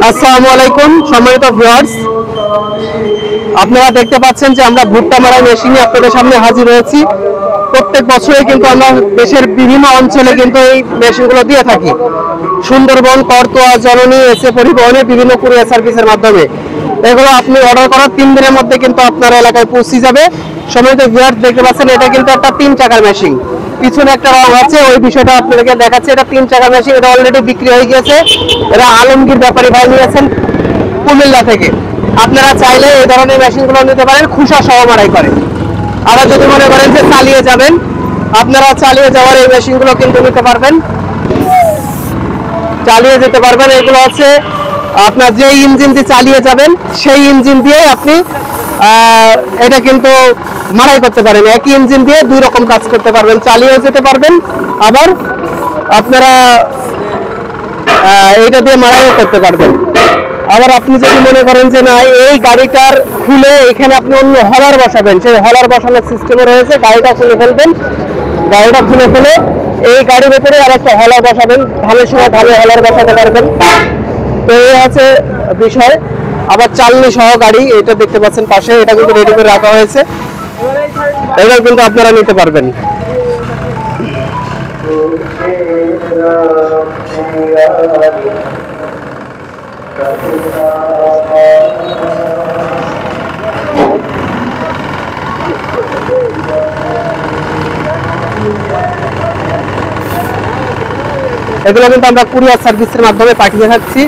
আসসালামু আলাইকুম সম্মানিত ভিউয়ার্স, আপনারা দেখতে পাচ্ছেন যে আমরা ভুট্টা মারাই মেশিনে আপনাদের সামনে হাজির হয়েছি। প্রত্যেক বছরে কিন্তু আমরা দেশের বিভিন্ন অঞ্চলে কিন্তু এই মেশিনগুলো দিয়ে থাকি। সুন্দরবন, করতোয়া, জননী, এসএ পরিবহনের বিভিন্ন কুরিয়ার সার্ভিসের মাধ্যমে এগুলো আপনি অর্ডার করার 3 দিনের মধ্যে কিন্তু আপনার এলাকায় পৌঁছে যাবে। সম্মানিত ভিউয়ার্স, দেখতে পাচ্ছেন এটা কিন্তু একটা 3 চাকার মেশিন। পিছনে একটা রং আছে, ওই বিষয়টা আপনাদেরকে দেখাচ্ছে। এটা 3 চাকার মেশিন, এটা অলরেডি বিক্রি হয়ে গিয়েছে। এটা আলমগীর ব্যাপারী ভাই নিয়েছেন কুমিল্লা থেকে। আপনারা চাইলে এই ধরনের মেশিনগুলো নিতে পারেন, খুশা সহ মারাই করে। আবার যদি মনে করেন যে চালিয়ে যাবেন, আপনারা চালিয়ে যাওয়ার এই মেশিনগুলো কিন্তু নিতে পারবেন, চালিয়ে যেতে পারবেন। এগুলো হচ্ছে আপনার যে ইঞ্জিন দিয়ে চালিয়ে যাবেন সেই ইঞ্জিন দিয়ে আপনি এটা কিন্তু মারাই করতে পারেন। একই ইঞ্জিন দিয়ে 2 রকম কাজ করতে পারবেন, চালিয়ে যেতে পারবেন, আবার আপনারা এটা দিয়ে মারাইও করতে পারবেন। আবার আপনি যদি মনে করেন যে না, এই গাড়িটার খুলে এখানে আপনি অন্য হলার বসাবেন, সেই হলার বসানোর সিস্টেমও রয়েছে। গাড়িটা খুলে ফেলবেন, গাড়িটা খুলে ফেলে এই গাড়ির উপরে আর একটা হলার বসাবেন, ধানের সময় ধানে হলার বসাতে পারবেন। তো এই আছে বিষয়। আবার চালনি সহ গাড়ি, এটা দেখতে পাচ্ছেন পাশে, এটা কিন্তু রেডি করে রাখা হয়েছে, এটা কিন্তু আপনারা নিতে পারবেন। এগুলো কিন্তু আমরা কুরিয়ার সার্ভিসের মাধ্যমে পাঠিয়ে থাকছি।